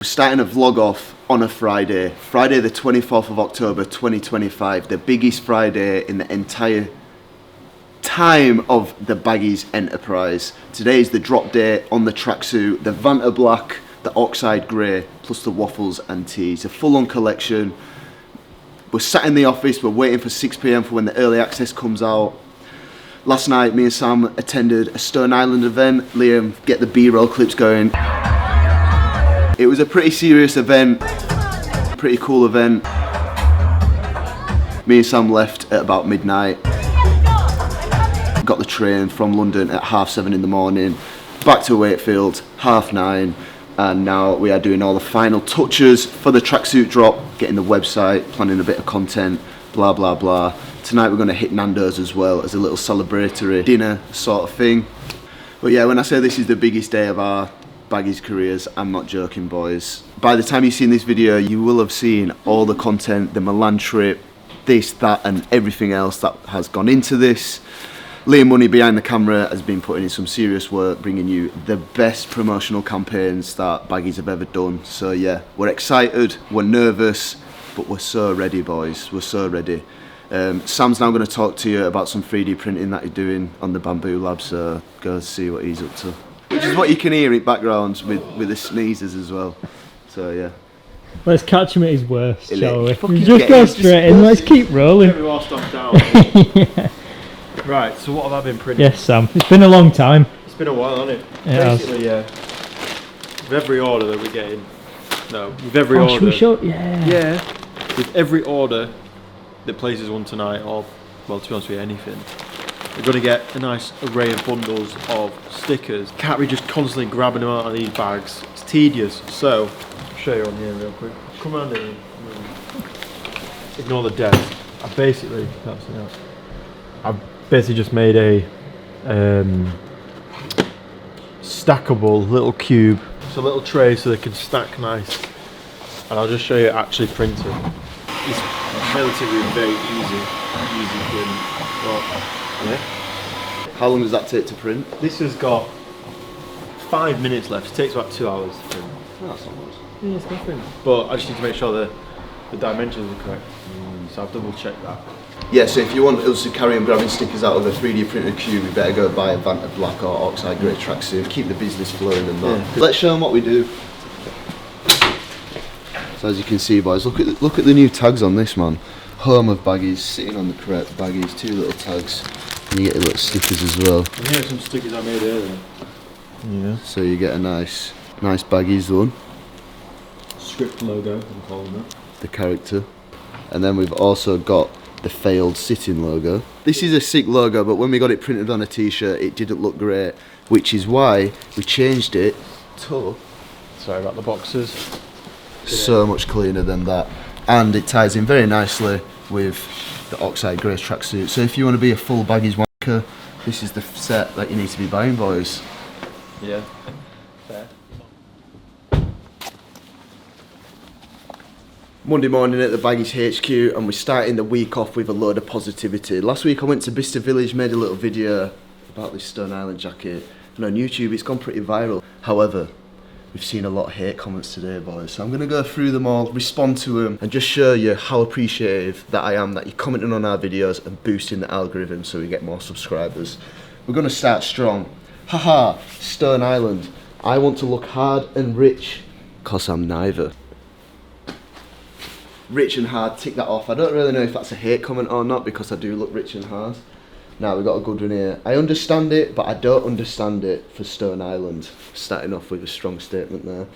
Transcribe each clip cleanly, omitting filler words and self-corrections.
We're starting a vlog off on a Friday the 24th of October 2025, the biggest Friday in the entire time of the Baggies enterprise. Today is the drop day on the tracksuit, the Vanta Black, the Oxide Grey, plus the waffles and tees. A full-on collection. We're sat in the office, we're waiting for 6 PM for when the early access comes out. Last night, me and Sam attended a Stone Island event. Liam, get the B-roll clips going. It was a pretty serious event, pretty cool event. Me and Sam left at about midnight. Got the train from London at 7:30 in the morning, back to Wakefield, 9:30, and now we are doing all the final touches for the tracksuit drop, getting the website, planning a bit of content, blah blah blah. Tonight we're going to hit Nando's as well as a little celebratory dinner sort of thing. But yeah, when I say this is the biggest day of our Baggies careers, I'm not joking, boys. By the time you've seen this video, you will have seen all the content, the Milan trip, this, that and everything else that has gone into this. Liam Money behind the camera has been putting in some serious work, bringing you the best promotional campaigns that Baggies have ever done. So yeah, we're excited, we're nervous, but we're so ready, boys, we're so ready. Sam's now going to talk to you about some 3D printing that he's doing on the Bamboo Lab, so go see what he's up to. Which is what you can hear in background with the sneezes as well. So yeah. Let's catch him at his worst, shall we? Just go straight in, let's keep rolling. Everyone's stopped down. Yeah. Right, so what have I been printing? Yes, Sam. It's been a long time. It's been a while, hasn't it? Basically, yeah. With every order that we're getting, with every Should order. we show? Yeah. With every order that places one tonight, or, well, to be honest with you, anything, we're going to get a nice array of bundles of stickers. Can't be just constantly grabbing them out of these bags. It's tedious. So, I'll show you on here real quick. Come around here. Ignore the desk. I've basically just made a stackable little cube. It's a little tray so they can stack nice. And I'll just show you it actually printed. It's relatively very easy print. But, yeah. How long does that take to print? This has got 5 minutes left. It takes about 2 hours to print. Oh, that's not much. Yeah, it's nothing. But I just need to make sure the dimensions are correct. So I've double checked that. Yeah, so if you want us to carry on grabbing stickers out of a 3D printed cube, you better go buy a Vanta Black or Oxide Grey tracksuit. Keep the business flowing and that. Yeah. Let's show them what we do. So as you can see, boys, look at the new tags on this, man. Home of Baggies, sitting on the correct Baggies, 2 little tags. And you get your little stickers as well. And here's some stickers I made earlier. Yeah. So you get a nice Baggies one. Script logo, I'm calling that. The character. And then we've also got the failed sitting logo. This is a sick logo, but when we got it printed on a t-shirt, it didn't look great, which is why we changed it to... Sorry about the boxes. So much cleaner than that. And it ties in very nicely with the Oxide Grey tracksuit. So if you want to be a full Baggies wanker, this is the set that you need to be buying, boys. Yeah. Fair. Monday morning at the Baggies HQ, and we're starting the week off with a load of positivity. Last week I went to Bicester Village, made a little video about this Stone Island jacket, and on YouTube it's gone pretty viral. However, we've seen a lot of hate comments today, boys, so I'm going to go through them all, respond to them, and just show you how appreciative that I am that you're commenting on our videos and boosting the algorithm so we get more subscribers. We're going to start strong. Haha, Stone Island. I want to look hard and rich, cause I'm neither. Rich and hard, tick that off. I don't really know if that's a hate comment or not, because I do look rich and hard. Now we've got a good one here. I understand it, but I don't understand it for Stone Island. Starting off with a strong statement there.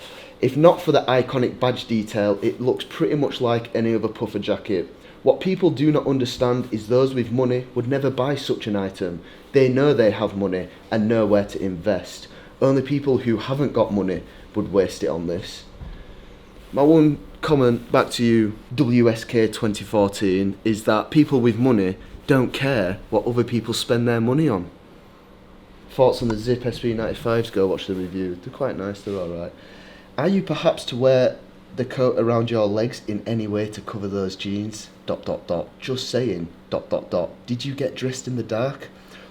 If not for the iconic badge detail, it looks pretty much like any other puffer jacket. What people do not understand is those with money would never buy such an item. They know they have money and know where to invest. Only people who haven't got money would waste it on this. My one comment back to you, WSK 2014, is that people with money don't care what other people spend their money on. Thoughts on the Zip SB95s? Go watch the review. They're quite nice, they're alright. Are you perhaps to wear the coat around your legs in any way to cover those jeans? ... Just saying. ... Did you get dressed in the dark?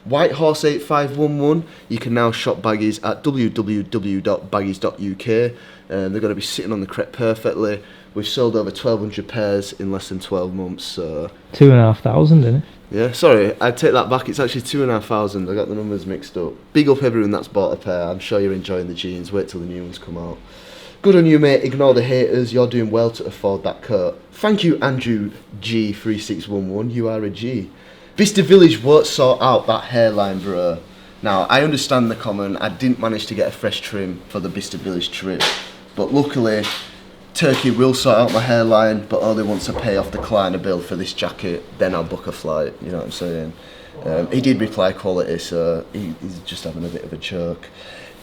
Whitehorse8511, you can now shop baggies at www.baggies.uk. They're going to be sitting on the crep perfectly. We've sold over 1,200 pairs in less than 12 months. So 2,500, isn't it? yeah, sorry, I take that back. It's actually 2,500. I got the numbers mixed up. Big up everyone that's bought a pair. I'm sure you're enjoying the jeans. Wait till the new ones come out. Good on you, mate. Ignore the haters. You're doing well to afford that coat. Thank you, Andrew G3611. You are a G. Vista Village won't sort out that hairline, bro. Now, I understand the comment. I didn't manage to get a fresh trim for the Vista Village trip. But luckily, Turkey will sort out my hairline, but only once I pay off the Kleiner bill for this jacket, then I'll book a flight, you know what I'm saying? He did reply quality, so he's just having a bit of a joke.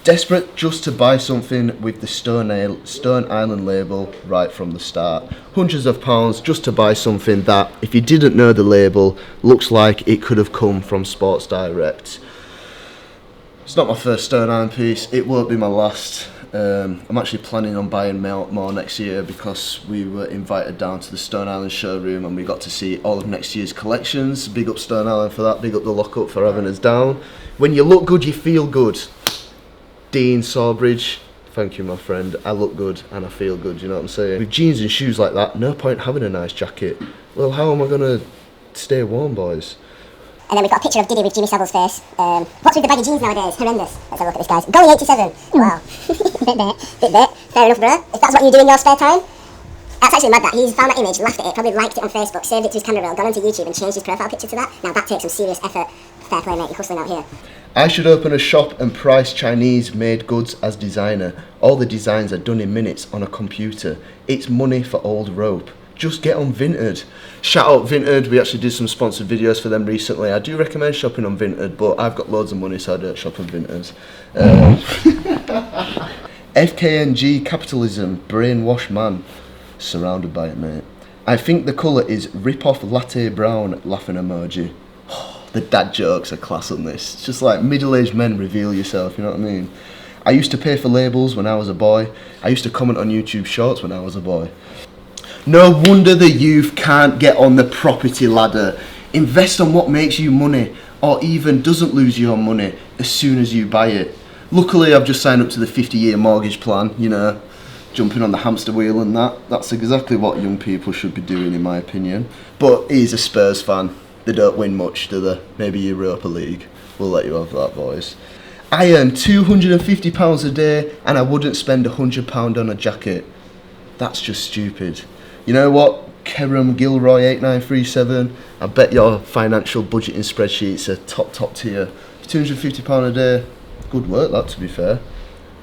Desperate just to buy something with the Stone Island label right from the start. Hundreds of pounds just to buy something that, if you didn't know the label, looks like it could have come from Sports Direct. It's not my first Stone Island piece, it won't be my last. I'm actually planning on buying more next year because we were invited down to the Stone Island showroom and we got to see all of next year's collections. Big up Stone Island for that, big up the Lockup for having us down. When you look good, you feel good. Dean Sawbridge, thank you my friend. I look good and I feel good, you know what I'm saying? With jeans and shoes like that, no point having a nice jacket. Well, how am I going to stay warm, boys? And then we've got a picture of Diddy with Jimmy Savile's face. What's with the baggy jeans nowadays? Horrendous. Let's have a look at this, guys. Goalie 87. Wow. Bit bit. Fair enough, bro. If that's what you do in your spare time. That's actually mad that. He's found that image, laughed at it, probably liked it on Facebook, saved it to his camera roll, gone onto YouTube and changed his profile picture to that. Now that takes some serious effort. Fair play, mate. You're hustling out here. I should open a shop and price Chinese made goods as designer. All the designs are done in minutes on a computer. It's money for old rope. Just get on Vinted. Shout out Vinted, we actually did some sponsored videos for them recently. I do recommend shopping on Vinted, but I've got loads of money so I don't shop on Vinted. FKNG capitalism, brainwash man. Surrounded by it, mate. I think the colour is rip-off latte brown, laughing emoji. The dad jokes are class on this. It's just like middle-aged men reveal yourself, you know what I mean? I used to pay for labels when I was a boy. I used to comment on YouTube shorts when I was a boy. No wonder the youth can't get on the property ladder. Invest on what makes you money, or even doesn't lose your money as soon as you buy it. Luckily, I've just signed up to the 50-year mortgage plan, you know, jumping on the hamster wheel and that. That's exactly what young people should be doing, in my opinion. But he's a Spurs fan. They don't win much, do they? Maybe Europa League. We'll let you have that, boys. I earn £250 a day and I wouldn't spend £100 on a jacket. That's just stupid. You know what, Kerem Gilroy 8937, I bet your financial budgeting spreadsheets are top tier. £250 a day, good work that, to be fair.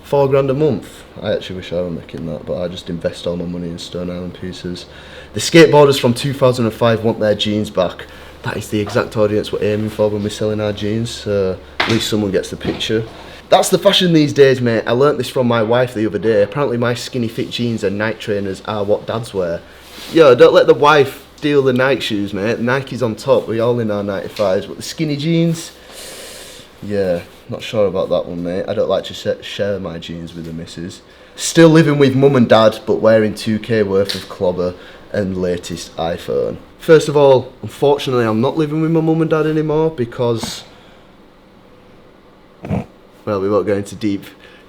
£4 a month. I actually wish I were making that, but I just invest all my money in Stone Island pieces. The skateboarders from 2005 want their jeans back. That is the exact audience we're aiming for when we're selling our jeans, so at least someone gets the picture. That's the fashion these days, mate. I learnt this from my wife the other day. Apparently my skinny fit jeans and Nike trainers are what dads wear. Yo, don't let the wife deal the Nike shoes, mate. Nike's on top, we all in our 95s, but the skinny jeans, yeah, not sure about that one, mate. I don't like to share my jeans with the missus. Still living with mum and dad, but wearing 2k worth of clobber and latest iPhone. First of all, unfortunately, I'm not living with my mum and dad anymore because, well, we won't go into deep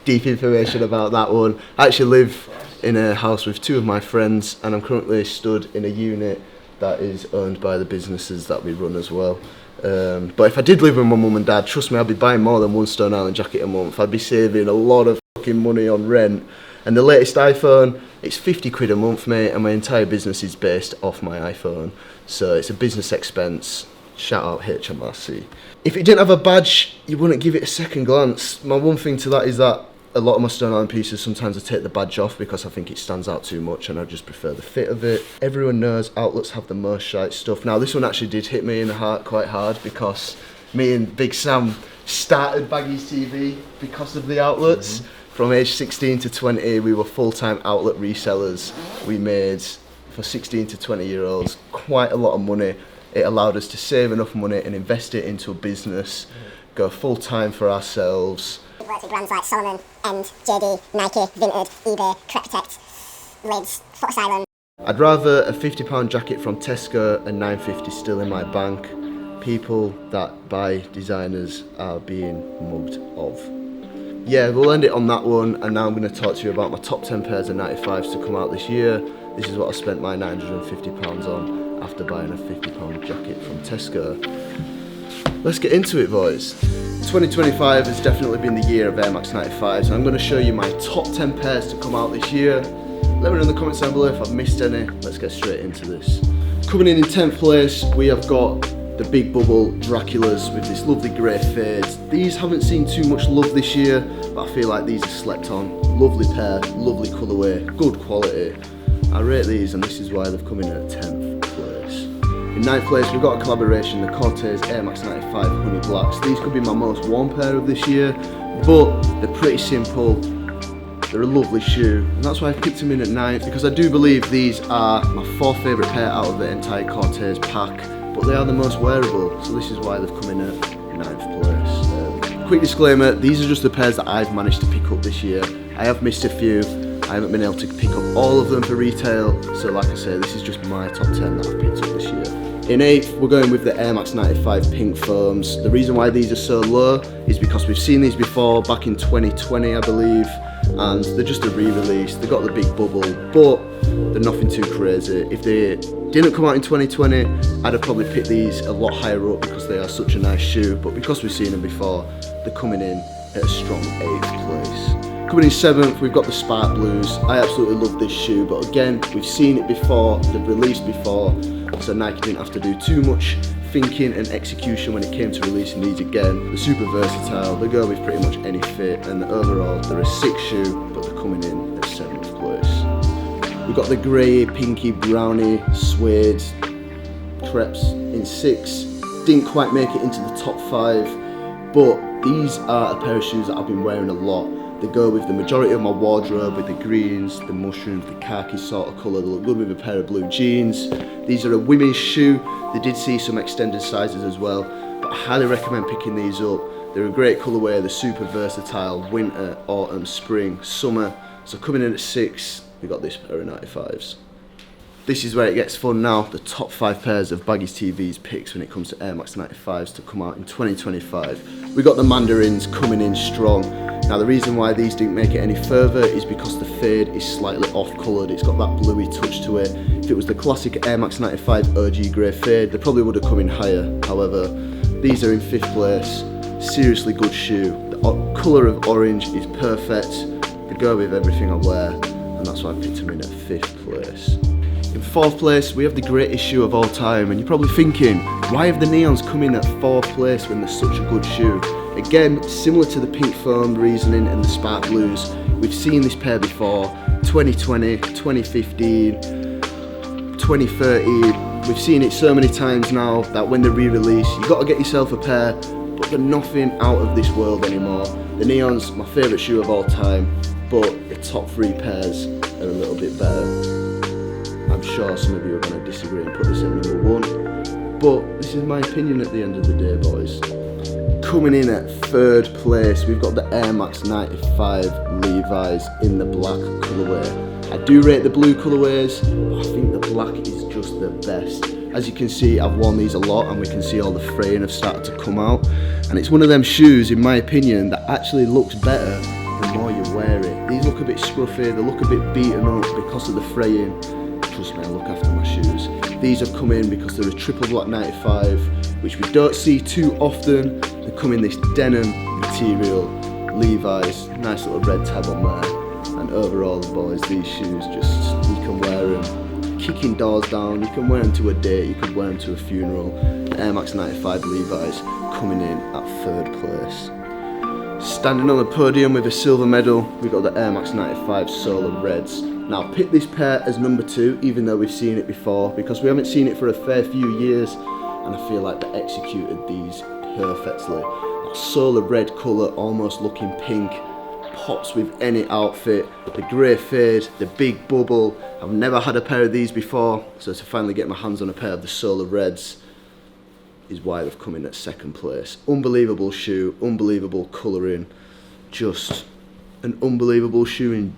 information about that one. I actually live in a house with two of my friends and I'm currently stood in a unit that is owned by the businesses that we run as well. But if I did live with my mum and dad, trust me, I'd be buying more than one Stone Island jacket a month. I'd be saving a lot of fucking money on rent. And the latest iPhone, it's 50 quid a month, mate, and my entire business is based off my iPhone. So it's a business expense. Shout out HMRC. If it didn't have a badge, you wouldn't give it a second glance. My one thing to that is that a lot of my Stone Island pieces, sometimes I take the badge off because I think it stands out too much and I just prefer the fit of it. Everyone knows outlets have the most shite stuff. Now this one actually did hit me in the heart quite hard because me and Big Sam started Baggies TV because of the outlets. From age 16 to 20, we were full-time outlet resellers. We made, for 16 to 20-year-olds, quite a lot of money. It allowed us to save enough money and invest it into a business, go full-time for ourselves. We've worked with brands like Solomon, End, JD, Nike, Vinted, eBay, Crep Protect, Lids, Foot Asylum. I'd rather a £50 jacket from Tesco and £9.50 still in my bank people that buy designers are being mugged of. Yeah, we'll end it on that one, and now I'm going to talk to you about my top 10 pairs of 95s to come out this year. This is what I spent my £950 on after buying a £50 jacket from Tesco. Let's get into it, boys. 2025 has definitely been the year of Air Max 95s, and I'm going to show you my top 10 pairs to come out this year. Let me know in the comments down below if I've missed any. Let's get straight into this. Coming in 10th place, we have got the Big Bubble Draculas with this lovely grey fades. These haven't seen too much love this year, but I feel like these are slept on. Lovely pair, lovely colourway, good quality. I rate these, and this is why they've come in at 10th place. In 9th place, we've got a collaboration, the Cortez Air Max 95 Honey Blacks. These could be my most worn pair of this year, but they're pretty simple. They're a lovely shoe, and that's why I picked them in at 9th, because I do believe these are my 4th favourite pair out of the entire Cortez pack, but they are the most wearable, so this is why they've come in at 9th place. Quick disclaimer, these are just the pairs that I've managed to pick up this year. I have missed a few, I haven't been able to pick up all of them for retail, so like I say, this is just my top 10 that I've picked up this year. In 8th, we're going with the Air Max 95 Pink Foams. The reason why these are so low is because we've seen these before, back in 2020 I believe, and they're just a re-release. They've got the big bubble, but they're nothing too crazy. If they didn't come out in 2020, I'd have probably picked these a lot higher up because they are such a nice shoe, but because we've seen them before, they're coming in at a strong 8th place. Coming in 7th, we've got the Spark Blues. I absolutely love this shoe, but again, we've seen it before, they've released before, so Nike didn't have to do too much thinking and execution when it came to releasing these again. They're super versatile, they go with pretty much any fit, and overall, they're a sick shoe, but they're coming in at 7th place. We've got the grey, pinky, brownie, suede crepes in 6th. Didn't quite make it into the top 5, but these are a pair of shoes that I've been wearing a lot. They go with the majority of my wardrobe, with the greens, the mushrooms, the khaki sort of colour. They look good with a pair of blue jeans. These are a women's shoe. They did see some extended sizes as well, but I highly recommend picking these up. They're a great colourway, they're super versatile, winter, autumn, spring, summer. So coming in at 6, we got this pair of 95s. This is where it gets fun now, the top 5 pairs of Baggies TV's picks when it comes to Air Max 95s to come out in 2025. We got the Mandarins coming in strong. Now the reason why these didn't make it any further is because the fade is slightly off coloured, it's got that bluey touch to it. If it was the classic Air Max 95 OG grey fade, they probably would have come in higher. However, these are in 5th place, seriously good shoe. The colour of orange is perfect, they go with everything I wear, and that's why I picked them in at 5th place. In 4th place, we have the greatest shoe of all time, and you're probably thinking, why have the Neons come in at 4th place when they're such a good shoe? Again, similar to the Pink Foam reasoning and the Spark Blues, we've seen this pair before, 2020, 2015, 2030, we've seen it so many times now that when they re-release, you've got to get yourself a pair, but they're nothing out of this world anymore. The Neons, my favourite shoe of all time, but the top 3 pairs are a little bit better. I'm sure some of you are going to disagree and put this at number 1, but this is my opinion at the end of the day, boys. Coming in at 3rd place, we've got the Air Max 95 Levi's in the black colourway. I do rate the blue colourways, but I think the black is just the best. As you can see, I've worn these a lot, and we can see all the fraying have started to come out. And it's one of them shoes, in my opinion, that actually looks better the more you wear it. These look a bit scruffy, they look a bit beaten up because of the fraying. Trust me, I look after my shoes. These have come in because they're a triple black 95, which we don't see too often. They come in this denim material, Levi's, nice little red tab on there. And overall, boys, these shoes just, you can wear them kicking doors down, you can wear them to a date, you could wear them to a funeral. The Air Max 95 Levi's coming in at 3rd place. Standing on the podium with a silver medal, we've got the Air Max 95 Solar Reds. Now I picked this pair as number 2, even though we've seen it before, because we haven't seen it for a fair few years, and I feel like they executed these perfectly. That solar red colour, almost looking pink, pops with any outfit. The grey fade, the big bubble. I've never had a pair of these before, so to finally get my hands on a pair of the solar reds is why they've come in at 2nd place. Unbelievable shoe, unbelievable colouring, just an unbelievable shoe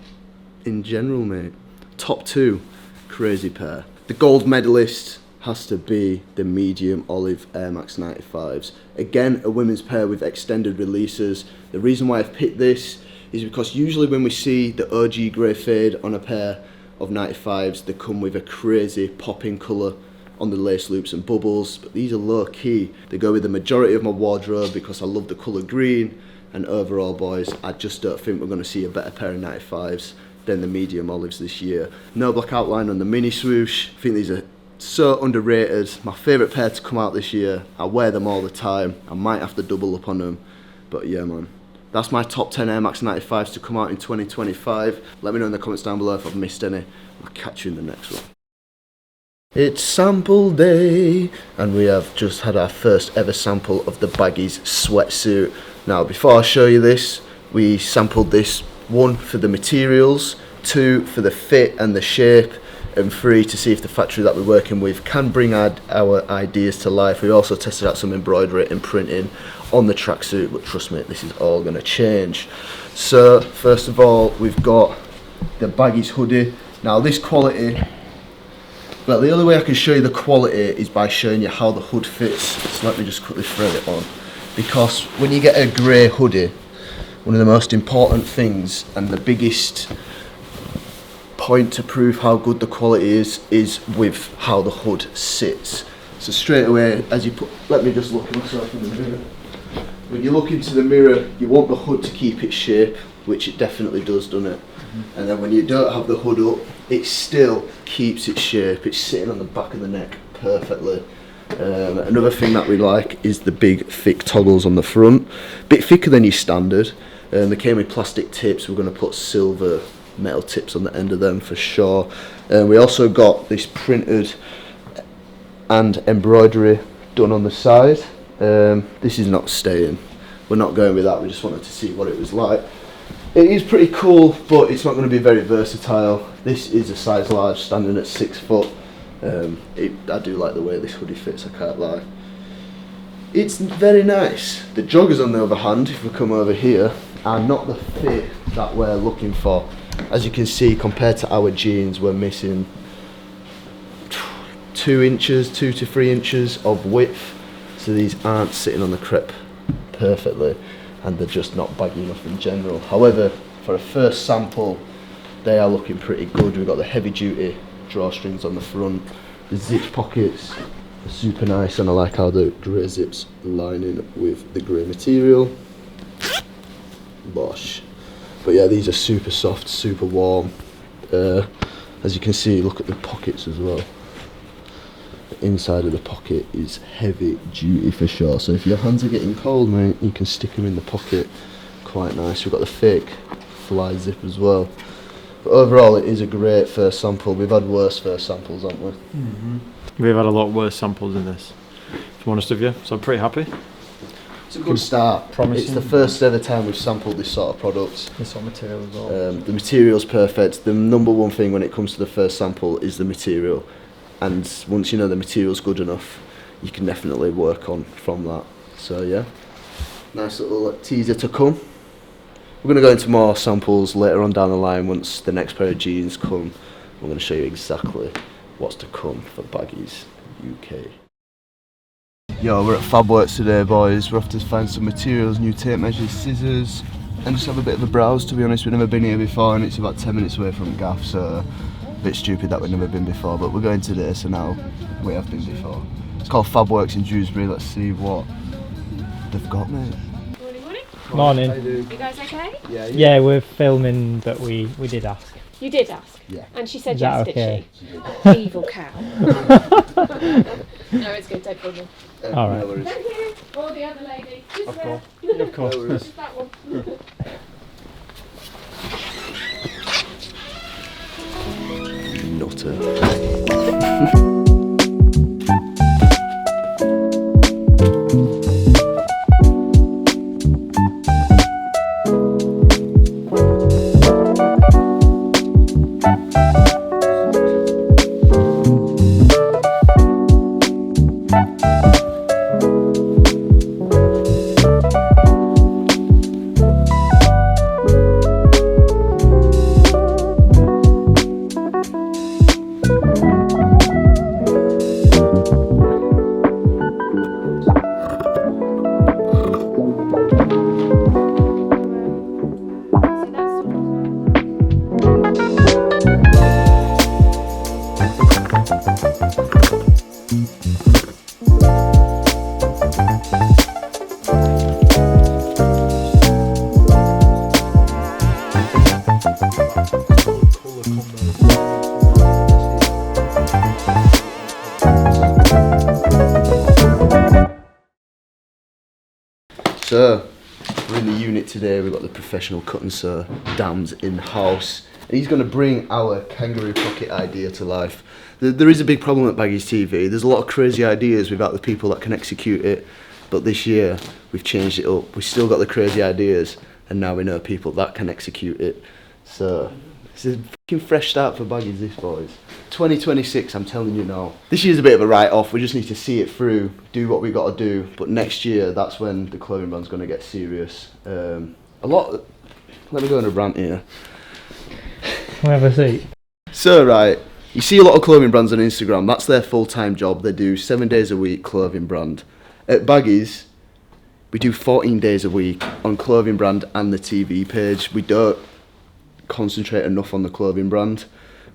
in general, mate. Top 2, crazy pair. The gold medalist, has to be the medium olive Air Max 95s. Again, a women's pair with extended releases. The reason why I've picked this is because usually when we see the OG grey fade on a pair of 95s, they come with a crazy popping colour on the lace loops and bubbles, but these are low key. They go with the majority of my wardrobe because I love the colour green, and overall, boys, I just don't think we're going to see a better pair of 95s than the medium olives this year. No black outline on the mini swoosh. I think these are so underrated. My favourite pair to come out this year. I wear them all the time. I might have to double up on them, but yeah, man. That's my top 10 Air Max 95s to come out in 2025. Let me know in the comments down below if I've missed any. I'll catch you in the next one. It's sample day, and we have just had our first ever sample of the Baggies sweatsuit. Now, before I show you this, we sampled this, 1 for the materials, 2 for the fit and the shape, and 3 to see if the factory that we're working with can bring our ideas to life. We also tested out some embroidery and printing on the tracksuit, but trust me, this is all going to change. So first of all, we've got the Baggies hoodie. Now this quality, well, the only way I can show you the quality is by showing you how the hood fits. So let me just quickly throw it on, because when you get a grey hoodie, one of the most important things and the biggest point to prove how good the quality is with how the hood sits. So straight away, as you put, let me just look at myself in the mirror. When you look into the mirror, you want the hood to keep its shape, which it definitely does, doesn't it? And then when you don't have the hood up, it still keeps its shape. It's sitting on the back of the neck perfectly. Another thing that we like is the big thick toggles on the front, bit thicker than your standard. They came with plastic tips. We're going to put silver metal tips on the end of them for sure. We also got this printed and embroidery done on the side. This is not staying. We're not going with that. We just wanted to see what it was like. It is pretty cool, but it's not going to be very versatile. This is a size large, standing at 6 foot. I do like the way this hoodie fits, I can't lie. It's very nice. The joggers, on the other hand, if we come over here, are not the fit that we're looking for. As you can see, compared to our jeans, we're missing 2 to 3 inches of width. So these aren't sitting on the crepe perfectly, and they're just not baggy enough in general. However, for a first sample, they are looking pretty good. We've got the heavy duty drawstrings on the front. The zip pockets are super nice, and I like how the grey zips line in with the grey material. Bosh. But yeah, these are super soft, super warm. As you can see, look at the pockets as well. The inside of the pocket is heavy duty for sure. So if your hands are getting cold, mate, you can stick them in the pocket. Quite nice. We've got the fake fly zip as well. But overall, it is a great first sample. We've had worse first samples, haven't we? Mm-hmm. We've had a lot worse samples than this, if I'm honest with you. So I'm pretty happy. It's a good start. Promising. It's the first ever time we've sampled this sort of product. This sort of material as well. The material's perfect. The number one thing when it comes to the first sample is the material. And once you know the material's good enough, you can definitely work on from that. So yeah, nice little teaser to come. We're going to go into more samples later on down the line once the next pair of jeans come. I'm going to show you exactly what's to come for Baggies UK. Yo, we're at Fabworks today, boys. We're off to find some materials, new tape measures, scissors, and just have a bit of a browse. To be honest, we've never been here before, and it's about 10 minutes away from Gaff, so a bit stupid that we've never been before, but we're going today, so now we have been before. It's called Fabworks in Dewsbury. Let's see what they've got, mate. Morning. How you doing? Are you guys okay? Yeah, we're filming, but we did ask. You did ask? Yeah. And she said Is yes, that okay? did she? Evil cow. No, it's good, don't problem. All right. No worries. Thank you. Or the other lady. Just Of there. course. Of course. No worries. Just that one. Nutter. So, we're in the unit today. We've got the professional Cuttin sir, Damz, in house. And he's going to bring our kangaroo pocket idea to life. There is a big problem at Baggies TV. There's a lot of crazy ideas without the people that can execute it. But this year, we've changed it up. We've still got the crazy ideas, and now we know people that can execute it. So, it's a fucking fresh start for Baggies, this, boys. 2026, I'm telling you now. This year's a bit of a write-off. We just need to see it through, do what we got to do. But next year, that's when the clothing brand's going to get serious. Let me go on a rant here. We'll have a seat. So, right, you see a lot of clothing brands on Instagram. That's their full-time job. They do 7 days a week clothing brand. At Baggies, we do 14 days a week on clothing brand and the TV page. We don't concentrate enough on the clothing brand.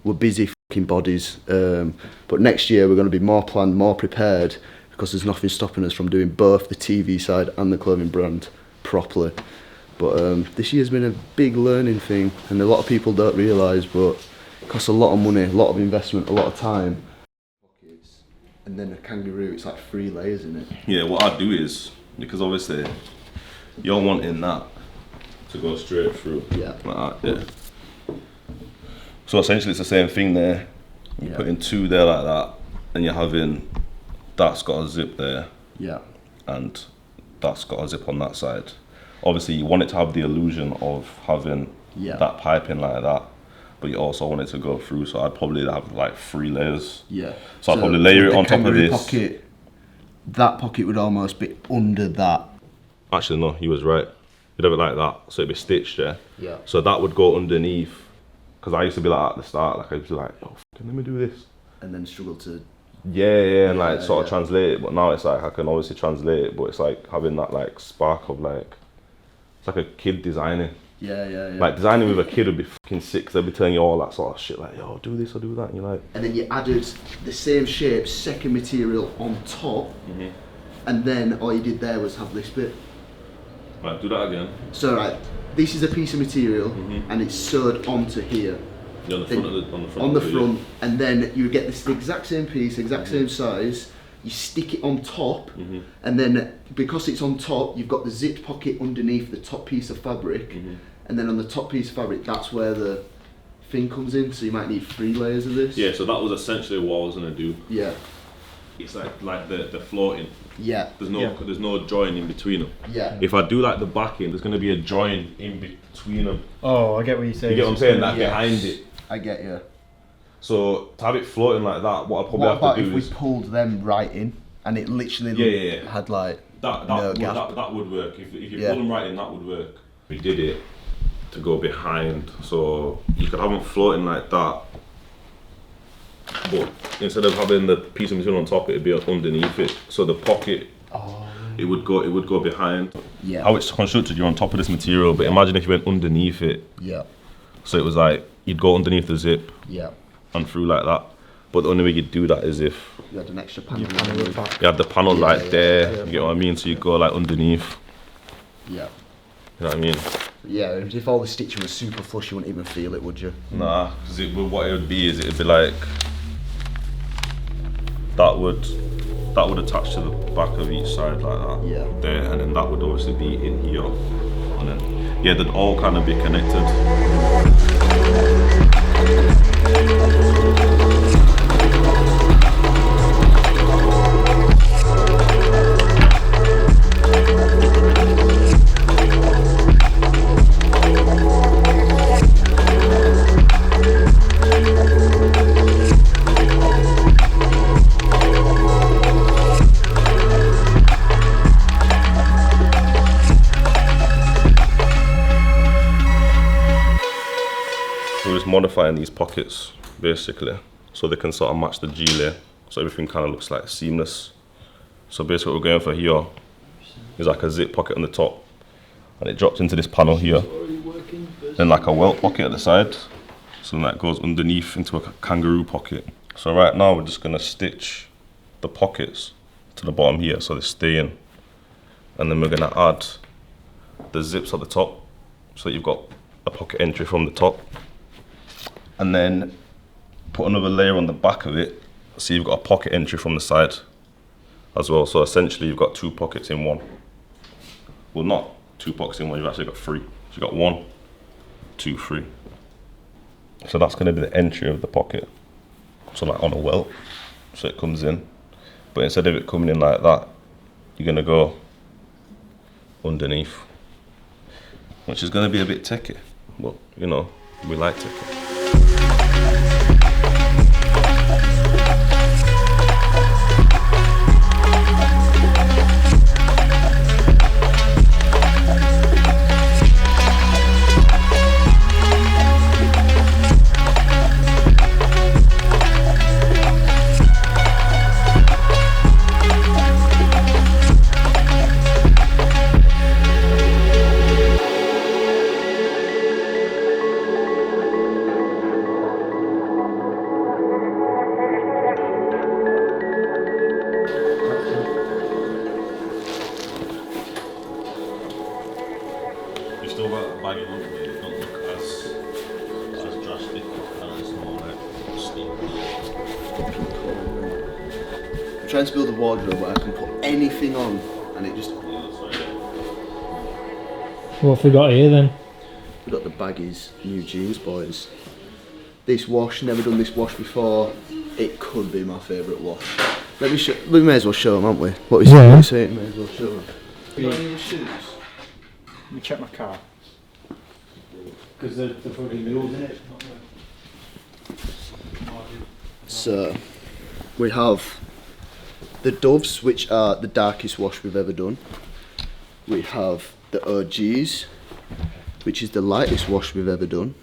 We're busy fucking bodies. But next year we're going to be more planned, more prepared, because there's nothing stopping us from doing both the TV side and the clothing brand properly. But this year's been a big learning thing, and a lot of people don't realise, but it costs a lot of money, a lot of investment, a lot of time. And then a kangaroo, it's like 3 layers in it. Yeah, what I do is, because obviously you're wanting that to go straight through. Yeah. Like that, yeah. So essentially it's the same thing there. You're Yeah. putting 2 there like that, and you're having, that's got a zip there, Yeah. and that's got a zip on that side. Obviously you want it to have the illusion of having Yeah. that piping like that, but you also want it to go through, so I'd probably have like 3 layers. Yeah. So I'd probably layer with it the on top of kangaroo this. Pocket, that pocket would almost be under that. Actually no, he was right. You'd have it like that, so it'd be stitched, yeah? Yeah. So that would go underneath, because I used to be like at the start, like I used to be like, oh, fucking let me do this. And then struggle to. Yeah, and like Yeah, sort of yeah. translate it, but now it's like, I can obviously translate it, but it's like having that like spark of like, it's like a kid designing. Yeah. Like designing with a kid would be fucking sick, 'cause they'd be telling you all that sort of shit, like, yo, do this or do that, and you're like. And then you added the same shape, second material on top, and then all you did there was have this bit. Right, do that again. So right, this is a piece of material, and it's sewed onto here. Yeah, on the front of the, On the front, and then you get this exact same piece, exact same size. You stick it on top, and then because it's on top, you've got the zipped pocket underneath the top piece of fabric, and then on the top piece of fabric, that's where the thing comes in. So you might need 3 layers of this. Yeah, so that was essentially what I was gonna do. Yeah. It's like the floating. Yeah. There's no join in between them. Yeah. If I do like the backing, there's gonna be a join in between them. Oh, I get what you're saying. You get what I'm saying? Like Yeah. behind it. I get you. So to have it floating like that, what I probably What have about to if do we is pulled them right in, and it literally Yeah. had like that no gap? that would work. If you Yeah. pull them right in, that would work. We did it to go behind, so you could have them floating like that. But instead of having the piece of material on top, it'd be underneath it. So the pocket, it would go behind. Yeah. How it's constructed, you're on top of this material, but imagine if you went underneath it. Yeah. So it was like you'd go underneath the zip Yeah. and through like that. But the only way you'd do that is if You had an extra panel. you had the panel Yeah, right yeah, there. You get what I mean? So you go like underneath. Yeah. You know what I mean? Yeah. If all the stitching was super flush, you wouldn't even feel it, would you? Nah, because what it would be is it'd be like that would attach to the back of each side like that. Yeah. There, and then that would obviously be in here, and then yeah, they'd all kind of be connected. We're just modifying these pockets basically so they can sort of match the G-layer, so everything kind of looks like seamless. So basically what we're going for here is like a zip pocket on the top, and it drops into this panel here, then like a welt pocket at the side, so then that goes underneath into a kangaroo pocket. So right now we're just going to stitch the pockets to the bottom here so they stay in, and then we're going to add the zips at the top so that you've got a pocket entry from the top, and then put another layer on the back of it so you've got a pocket entry from the side as well. So essentially you've got 2 pockets in one. Well, not 2 pockets in one, you've actually got 3. So you've got 1, 2, 3. So that's going to be the entry of the pocket. So like on a welt, so it comes in. But instead of it coming in like that, you're going to go underneath, which is going to be a bit techie. But you know, we like techie. You've still got a baggy look, but it don't look as drastic, and it's more like sleek. I'm trying to build a wardrobe where I can put anything on and it just... Yeah, that's right. What have we got here then? We've got the baggies, new jeans, boys. This wash, never done this wash before. It could be my favourite wash. Let me show. We may as well show them, haven't we? What we Yeah. saying, may as well show them. You got any other shoes? Let me check my car. Because the fucking mules in it. So, we have the Doves, which are the darkest wash we've ever done. We have the OGs, which is the lightest wash we've ever done.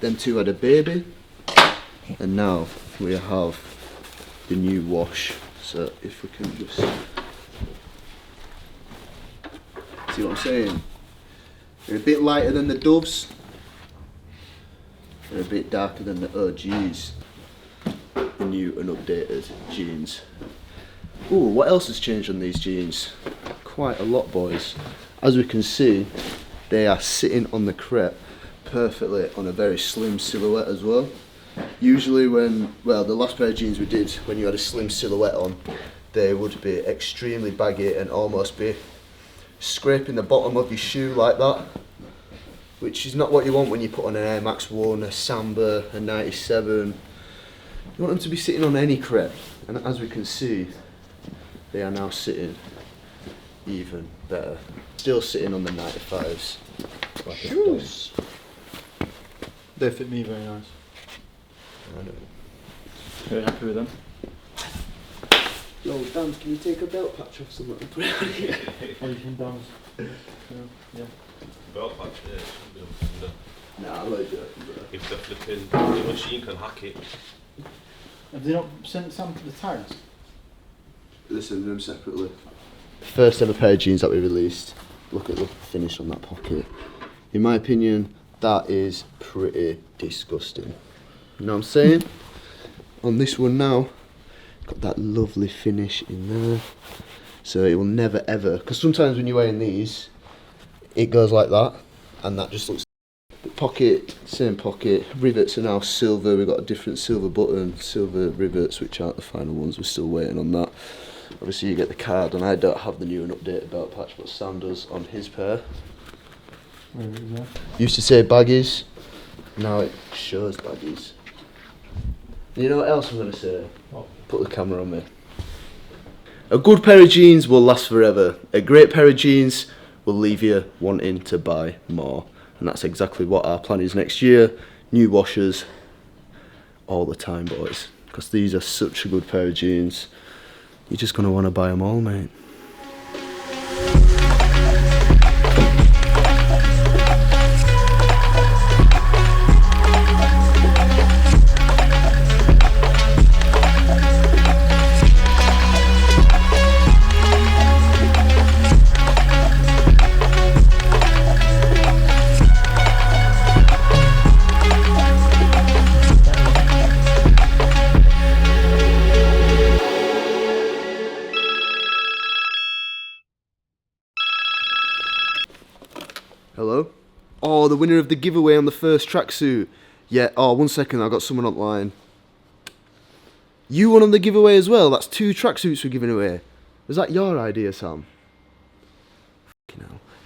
Them two had a baby, and now we have the new wash. So if we can just see what I'm saying, they're a bit lighter than the Doves, they're a bit darker than the OGs, the new and updated jeans. Ooh, what else has changed on these jeans? Quite a lot, boys. As we can see, they are sitting on the crepe perfectly on a very slim silhouette as well. Usually when, well, the last pair of jeans we did, when you had a slim silhouette on, they would be extremely baggy and almost be scraping the bottom of your shoe like that, which is not what you want when you put on an Air Max 1, a Samba, a 97. You want them to be sitting on any crepe, and as we can see, they are now sitting even better. Still sitting on the 95s. Like Shoes. They fit me very nice. I know. Very happy with them. Yo, Damz, can you take a belt patch off somewhere and put it on here? Oh, you can dance. Yeah. Belt patch, yeah, should be able to do that. Nah, I'm not joking, bro. If the flipping the machine can hack it. Have they not sent some to the tags? Listen to them separately. First ever pair of jeans that we released. Look at the finish on that pocket. In my opinion, that is pretty disgusting. You know what I'm saying? On this one now, got that lovely finish in there. So it will never ever, because sometimes when you're wearing these, it goes like that, and that just looks... The pocket, same pocket, rivets are now silver, we've got a different silver button, silver rivets, which aren't the final ones, we're still waiting on that. Obviously you get the card, and I don't have the new and updated belt patch, but Sam does on his pair. Where is that? Used to say baggies, now it shows baggies. And you know what else I'm going to say? What? Put the camera on me. A good pair of jeans will last forever. A great pair of jeans will leave you wanting to buy more. And that's exactly what our plan is next year. New washers all the time, boys. Because these are such a good pair of jeans. You're just going to want to buy them all, mate. Hello? Oh, the winner of the giveaway on the first tracksuit. Yeah, oh, 1 second, I've got someone online. You won on the giveaway as well? That's 2 tracksuits we're giving away. Was that your idea, Sam?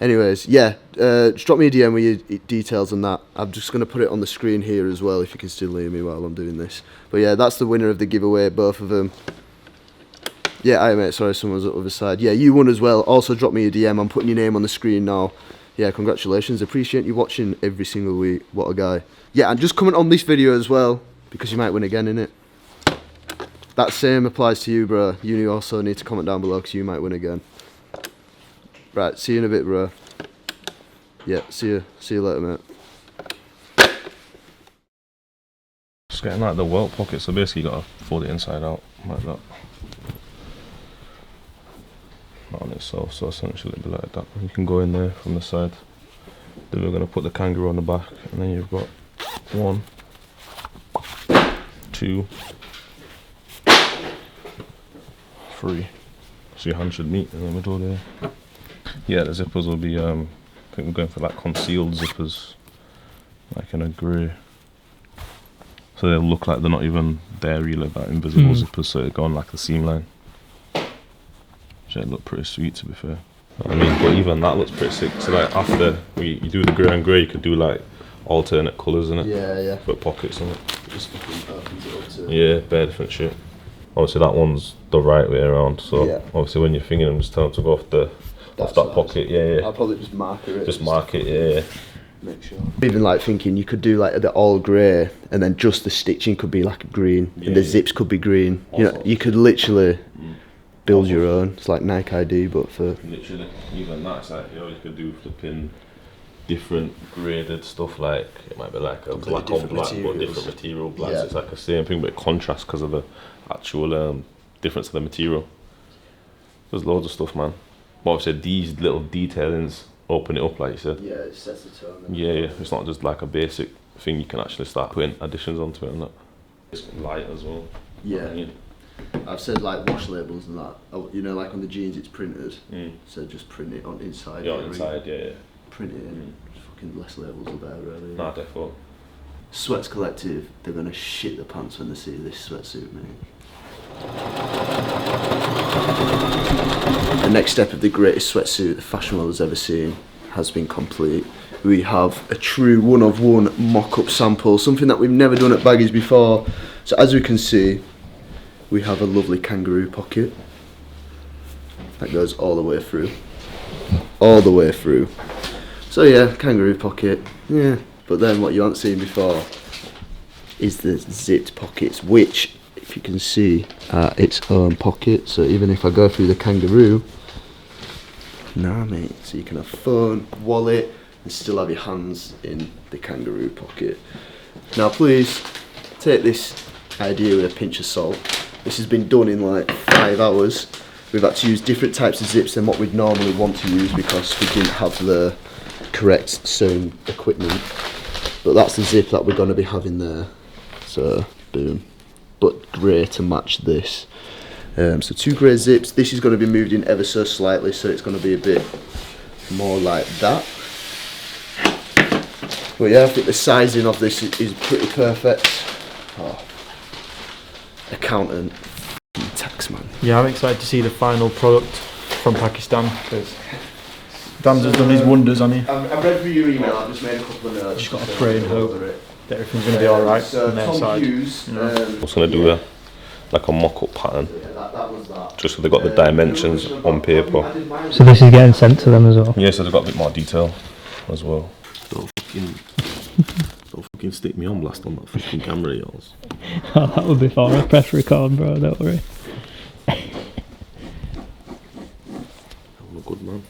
Anyways, yeah, just drop me a DM with your details on that. I'm just going to put it on the screen here as well, if you can still hear me while I'm doing this. But yeah, that's the winner of the giveaway, both of them. Yeah, aye mate, sorry, someone's on the other side. Yeah, you won as well. Also drop me a DM, I'm putting your name on the screen now. Yeah, congratulations, appreciate you watching every single week. What a guy. Yeah, and just comment on this video as well, because you might win again, innit? That same applies to you, bro. You also need to comment down below, because you might win again. Right, see you in a bit, bro. Yeah, see you later, mate. Just getting like the welt pocket, so basically you gotta fold it inside out, like that. Not on itself, so essentially it'll be like that. You can go in there from the side. Then we're gonna put the kangaroo on the back, and then you've got 1, 2, 3. So your hand should meet in the middle there. Yeah, the zippers will be, I think we're going for like concealed zippers, like in a grey. So they'll look like they're not even there really, like invisible zippers, so it'll go on like the seam line. Which would look pretty sweet, to be fair. I mean, but even that looks pretty sick. So like after you do the grey and grey, you could do like alternate colours in it. Yeah, yeah. Put pockets on it. Just fucking opens it up to... Yeah, bare different shit. Obviously that one's the right way around, so yeah. Obviously when you're thinking them, just tell them to go off that pocket, yeah. I'll probably just mark it. Just mark it, yeah. Make sure. Even like thinking you could do like the all grey, and then just the stitching could be like green, and the zips could be green. You know, you could literally build your own. It's like Nike ID, but for... Literally, even that's like, you know, you could do flipping different graded stuff, like it might be like a black on black, but different material black, so it's like the same thing, but it contrasts because of the actual difference of the material. There's loads of stuff, man. But obviously these little detailings open it up, like you said. Yeah, it sets the tone. Yeah, it's not just like a basic thing, you can actually start putting additions onto it and that. It's light as well. Yeah. I've said like wash labels and that. You know, like on the jeans it's printed, so just print it on inside. Yeah, inside, yeah. Print it in. Fucking less labels are there, really. Nah, definitely. Sweats Collective, they're gonna shit the pants when they see this sweatsuit, mate. The next step of the greatest sweatsuit the fashion world has ever seen has been complete. We have a true one-of-one mock-up sample, something that we've never done at Baggies before. So as we can see, we have a lovely kangaroo pocket that goes all the way through. All the way through. So yeah, kangaroo pocket, yeah. But then what you haven't seen before is the zipped pockets, which, if you can see, are its own pocket. So even if I go through the kangaroo, nah mate, so you can have phone, wallet, and still have your hands in the kangaroo pocket. Now please, take this idea with a pinch of salt. This has been done in like 5 hours. We've had to use different types of zips than what we'd normally want to use because we didn't have the correct sewing equipment. But that's the zip that we're going to be having there. So, boom. But grey to match this. So 2 grey zips. This is going to be moved in ever so slightly, so it's going to be a bit more like that. But yeah, I think the sizing of this is pretty perfect. Oh. Accountant, tax man. Yeah, I'm excited to see the final product from Pakistan, because Damz has done his wonders on you. I've read through your email, I've just made a couple of notes. Just got to pray and hope that everything's going to be alright on their side. I was going to do like a mock-up pattern, just so they got the dimensions on paper. So this is getting sent to them as well? Yeah, so they've got a bit more detail as well. Don't fucking stick me on blast on that fucking camera of yours. Oh, that would be fine. I'll press record, bro, don't worry. I'm a good man.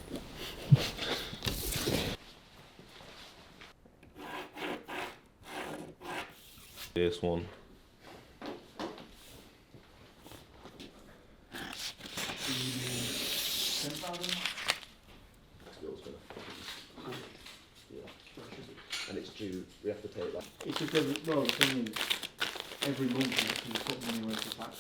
This one. And it's due, we have to take that. It's just the thing is, every month you can put money away to tax.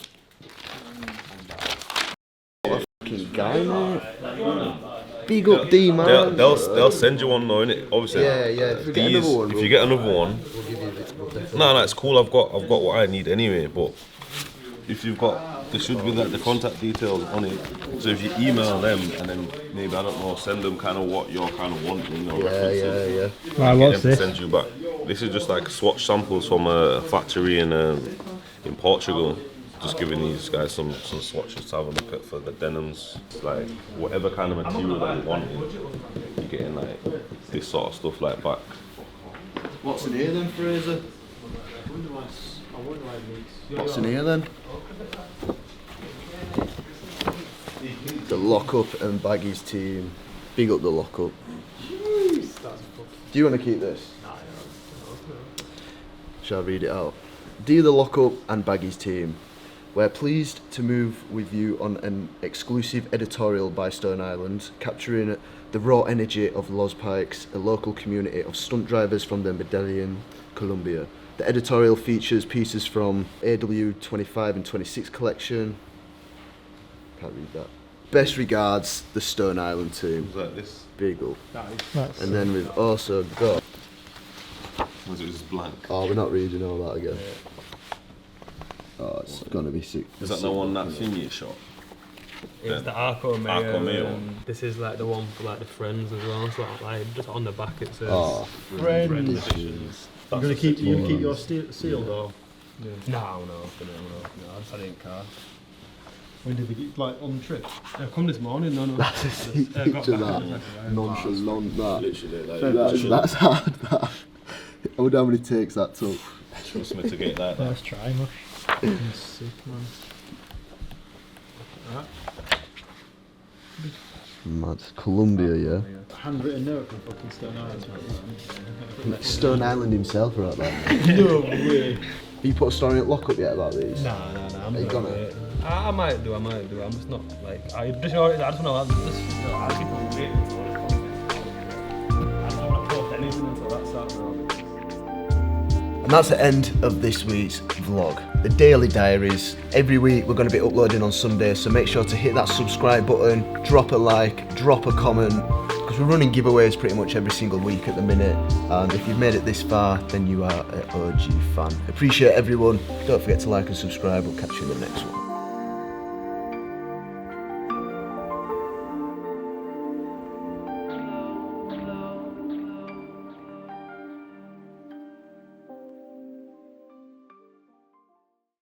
Fucking guy, mate. Big up D, man. They'll send you one though, innit? Obviously. Yeah. If you get another one, if you get another one, we'll give you a bit. no, it's cool. I've got what I need anyway. But if you've got, there should be like the contact details on it. So if you email them and then maybe, I don't know, send them kind of what you're kind of wanting, you know, references. Right, what's Get them to this? send you back. This is just like swatch samples from a factory in Portugal. Just giving these guys some swatches to have a look at for the denims. Like whatever kind of material that you want, you're getting like this sort of stuff like back. What's in here then, Fraser? What's in here then? The Lockup and Baggies team. Big up the Lockup. Do you want to keep this? Shall I read it out? Dear the Lockup and Baggies team, we're pleased to move with you on an exclusive editorial by Stone Island, capturing the raw energy of Los Pikes, a local community of stunt drivers from the Medellin, Colombia. The editorial features pieces from AW 25 and 26 collection. Can't read that. Best regards, the Stone Island team. Like this. Big up. That's And then we've also got... Was it just blank? Oh, we're not reading all that again. Oh, it's gonna be sick. Is that the one that thingy shot? It's the Arco Mayo. Arco Mayo. And this is like the one for like the friends as well. So like just on the back it says. Oh, Friends. You're gonna keep your sealed or? No, I didn't care. When did we get like on the trip? I come this morning. No. that's a sick got picture, back, that. Nonchalant, that. Literally, That's hard, that. I wonder how many takes that took. trust me to get that. Let's try, man. Sick, man. Mad. Colombia, yeah. Handwritten note from fucking Stone Island. Stone Island himself wrote that. No way. Have you put a story at Lockup yet about these? No. I'm Are you gonna? I might do. I'm just not like. I just want to ask people waiting for it. I don't want to post anything until that starts. And that's the end of this week's vlog. The Daily Diaries. Every week we're going to be uploading on Sunday, so make sure to hit that subscribe button, drop a like, drop a comment, because we're running giveaways pretty much every single week at the minute. And if you've made it this far, then you are an OG fan. Appreciate everyone. Don't forget to like and subscribe. We'll catch you in the next one.